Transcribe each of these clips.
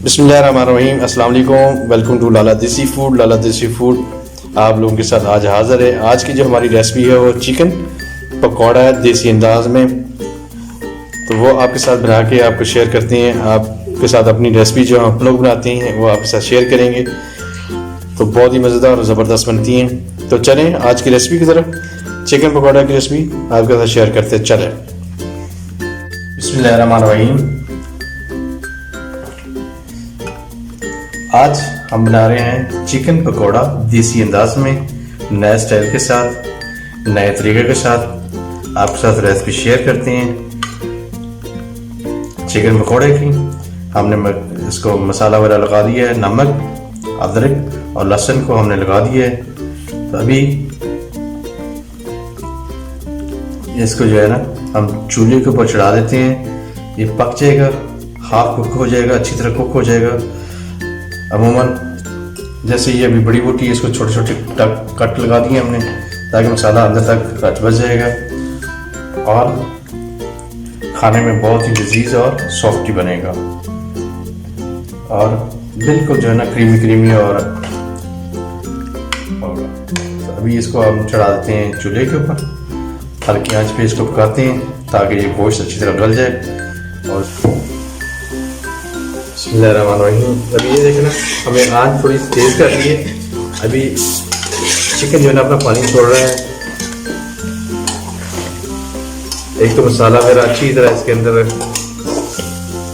बिस्मिल्लाहिर्रहमानिर्रहीम, अस्सलाम वालेकुम। वेलकम टू लाला देसी फूड। लाला देसी फूड आप लोगों के साथ आज हाज़िर है। आज की जो हमारी रेसिपी है वो चिकन पकौड़ा है देसी अंदाज में। तो वो आपके साथ बना के आपको शेयर करते हैं। आपके साथ अपनी रेसिपी जो हम लोग बनाते हैं वो आपके साथ शेयर करेंगे। तो बहुत ही मज़ेदार और ज़बरदस्त बनती हैं। तो चलें आज की रेसिपी की तरफ। चिकन पकौड़ा की रेसिपी आपके साथ शेयर करते चलें। बिस्मिल्लाहिर्रहमानिर्रहीम। आज हम बना रहे हैं चिकन पकौड़ा देसी अंदाज में, नए स्टाइल के साथ, नए तरीके के साथ आपके साथ रेसिपी शेयर करते हैं चिकन पकौड़े की। हमने इसको मसाला वगैरह लगा दिया है, नमक, अदरक और लहसुन को हमने लगा दिया है। तो अभी इसको जो है ना हम चूल्हे के ऊपर चढ़ा देते हैं। ये पक जाएगा, हाफ कुक हो जाएगा, अच्छी तरह कुक हो जाएगा। अमूमन जैसे ये अभी बड़ी बोटी है, इसको छोटे छोटे कट लगा दिए हमने ताकि मसाला अंदर तक रच बच जाएगा और खाने में बहुत ही लजीज और सॉफ्टी बनेगा और बिल्कुल जो है ना क्रीमी क्रीमी। और तो अभी इसको हम चढ़ा देते हैं चूल्हे के ऊपर, हल्की आंच पे इसको पकाते हैं ताकि ये गोश्त अच्छी तरह गल जाए। और अभी ये देखना हमें आंच थोड़ी तेज कर दी है। अभी चिकन जो है ना अपना पानी छोड़ रहा है। एक तो मसाला मेरा अच्छी तरह इसके अंदर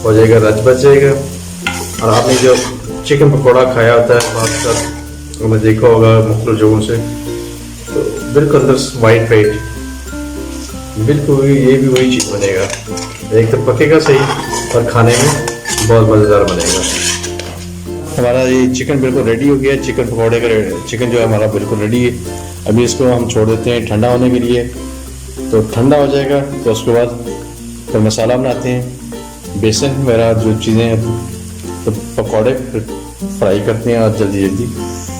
हो जाएगा, रच बच जाएगा। और आपने जो चिकन पकौड़ा खाया होता है आपका, हमने देखा होगा मुख्तलिफ जगहों से, तो बिल्कुल अंदर वाइट वाइट बिल्कुल ये भी वही चीज़ बनेगा। एक तो पकेगा सही और खाने में बहुत मज़ेदार बनेगा। हमारा ये चिकन बिल्कुल रेडी हो गया है। चिकन पकौड़े का चिकन जो है हमारा बिल्कुल रेडी है। अभी इसको हम छोड़ देते हैं ठंडा होने के लिए। तो ठंडा हो जाएगा तो उसके बाद फिर मसाला बनाते हैं, बेसन वगैरह जो चीज़ें हैं, तो पकौड़े फिर फ्राई करते हैं और जल्दी जल्दी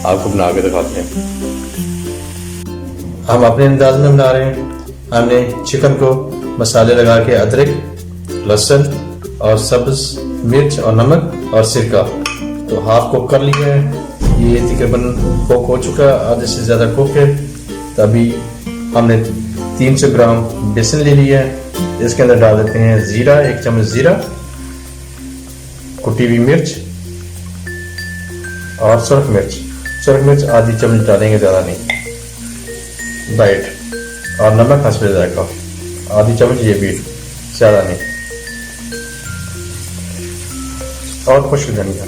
आपको बना के दिखाते हैं। हम अपने अंदाज में बना रहे हैं। हमने चिकन को मसाले लगा के अदरक, लहसुन और सब्ज़ मिर्च और नमक और सिरका तो हाफ कुक कर लिया है। ये तकरीबन कुक हो चुका है, आधे से ज़्यादा कुक है। तो अभी हमने 300 ग्राम बेसन ले लिया है। इसके अंदर डाल देते हैं ज़ीरा, 1 चम्मच ज़ीरा, कुटी हुई मिर्च और सुरख मिर्च। सुरख मिर्च आधी चम्मच डालेंगे, ज़्यादा नहीं, बाइट। और नमक हस्बे जाएगा, आधी चम्मच, ये भी ज़्यादा नहीं। और खुश्क धनिया।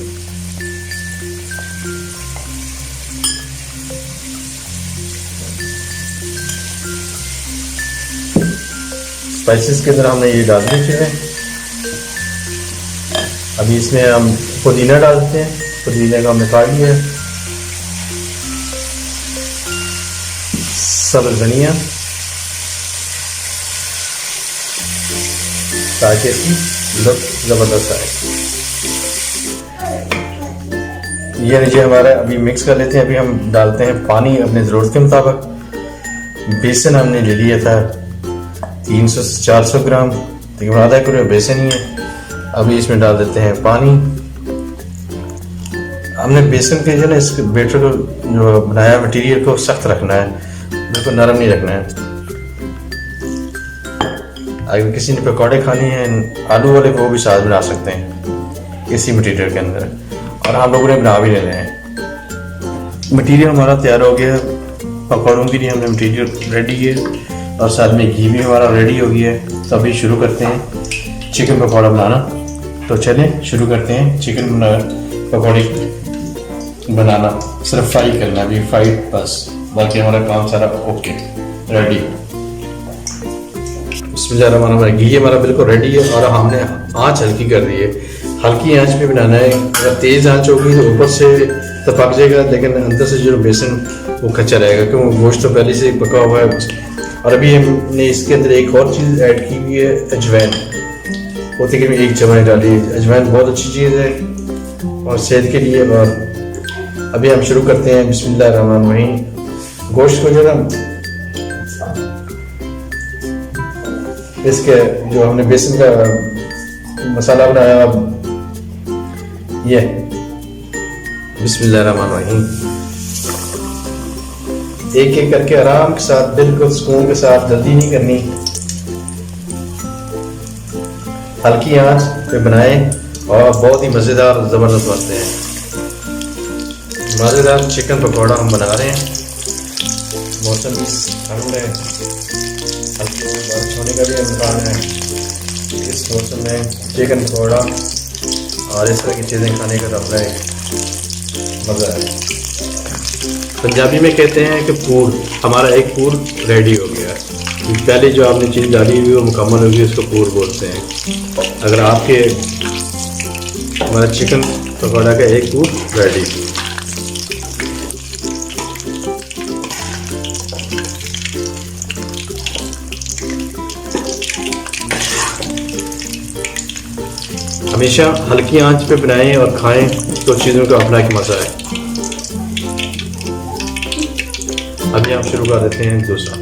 स्पाइसेस के अंदर हमने ये डाल दी चीज़ें। अभी इसमें हम पुदीना डालते हैं। पुदीने का हमने काट लिया है, सब्ज़ धनिया, ताकि इसकी लुक ज़बरदस्त आए। ये नीचे हमारा अभी मिक्स कर लेते हैं। अभी हम डालते हैं पानी अपने ज़रूरत के मुताबिक। बेसन हमने ले लिया था 300 से 400 ग्राम, तकरीबन आधा किलो बेसन ही है। अभी इसमें डाल देते हैं पानी। हमने बेसन के जो ना इस बैटर को जो बनाया मटेरियल को सख्त रखना है, बिल्कुल नरम नहीं रखना है। अगर किसी ने पकौड़े खाने हैं आलू वाले, वो भी साथ बना सकते हैं इसी मटेरियल के अंदर। और हम लोगों ने बना भी लेने हैं। मटेरियल हमारा तैयार हो गया। पकौड़ों के लिए हमने मटेरियल रेडी है और साथ में घी भी हमारा रेडी हो गया है। तो अभी शुरू करते हैं चिकन पकौड़ा बनाना। तो चलें शुरू करते हैं चिकन पकौड़े बनाना। सिर्फ फ्राई करना है, अभी फ्राई बस, बाकी हमारा काम सारा ओके रेडी। बिस्मिल्लाहिर्रहमानिर्रहीम। घी हमारा बिल्कुल रेडी है और हमने आँच हल्की कर दी है। हल्की आंच पे बनाना है। अगर तेज़ आंच होगी तो ऊपर से तो पक जाएगा, लेकिन अंदर से जो बेसन वो कच्चा रहेगा, क्योंकि गोश्त तो पहले से पका हुआ है। और अभी हमने इसके अंदर एक और चीज़ ऐड की हुई है, अजवाइन। वो तकरीबन 1 चम्मच डाली है। अजवाइन बहुत अच्छी चीज़ है और सेहत के लिए। और अभी हम शुरू करते हैं बिस्मिल्लाहिर्रहमानिर्रहीम। गोश्त को जो ना इसके जो हमने बेसन का मसाला बनाया, ये बिस्मिल्लाहिर्रहमानिर्रहीम। एक एक करके आराम के साथ, बिल्कुल सुकून के साथ, जल्दी नहीं करनी, हल्की आंच पे बनाएं और बहुत ही मज़ेदार ज़बरदस्त बनते हैं। मज़ेदार चिकन पकौड़ा हम बना रहे हैं। मौसम भी ठंड है, हल्की बारिश होने का भी इम्कान है। इस मौसम में चिकन पकौड़ा और इस तरह की चीज़ें खाने का तो अपना मज़ा है। पंजाबी में कहते हैं कि पूर, हमारा एक पूर रेडी हो गया है। पहले जो आपने चीज़ डाली हुई वो मुकम्मल होगी, उसको पूर बोलते हैं। अगर आपके हमारा चिकन पकौड़ा का एक पूर रेडी। हमेशा हल्की आंच पे बनाएं और खाएं तो चीज़ों का अपना एक मज़ा है। अभी हम शुरू कर देते हैं दूसरा।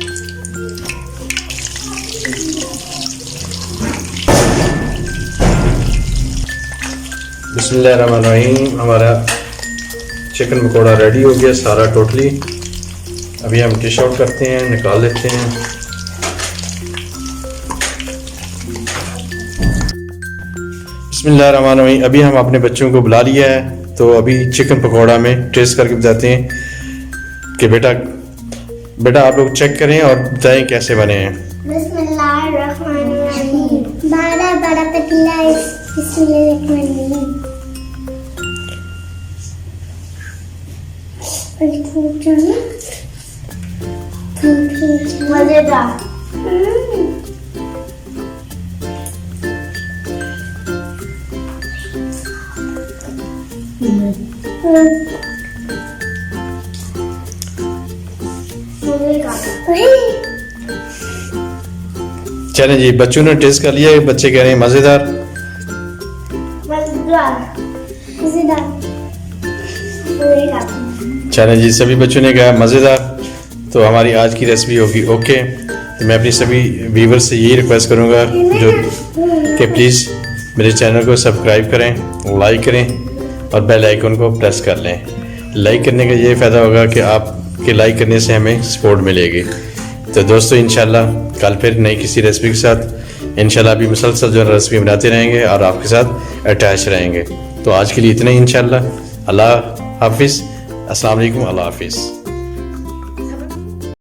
बिस्मिल्लाहिर्रहमानिर्रहीम। हमारा चिकन पकौड़ा रेडी हो गया सारा टोटली। अभी हम डिश आउट करते हैं, निकाल लेते हैं। बिस्मिल्लाहिर्रहमानिर्रहीम। अभी हम अपने बच्चों को बुला लिया है, तो अभी चिकन पकौड़ा में टेस्ट करके बताते हैं कि बेटा आप लोग चेक करें और बताएं कैसे बने हैं। बिस्मिल्लाहिर्रहमानिर्रहीम। बड़ा बड़ा पतीला मजेदार। चलें जी, बच्चों ने टेस्ट कर लिया, बच्चे कह रहे हैं मज़ेदार। चलें जी, सभी बच्चों ने कहा मज़ेदार, तो हमारी आज की रेसिपी होगी ओके। तो मैं अपनी सभी व्यूवर्स से यही रिक्वेस्ट करूंगा जो कि प्लीज़ मेरे चैनल को सब्सक्राइब करें, लाइक करें और बेल आइकन को प्रेस कर लें। लाइक करने का ये फ़ायदा होगा कि आपके लाइक करने से हमें सपोर्ट मिलेगी। तो दोस्तों इंशाल्लाह कल फिर नई किसी रेसिपी के साथ इंशाल्लाह अभी मुसलसल जो रेसिपी बनाते रहेंगे और आपके साथ अटैच रहेंगे। तो आज के लिए इतना ही इंशाल्लाह। अल्लाह हाफिज़, अस्सलाम वालेकुम, अल्लाह हाफिज़।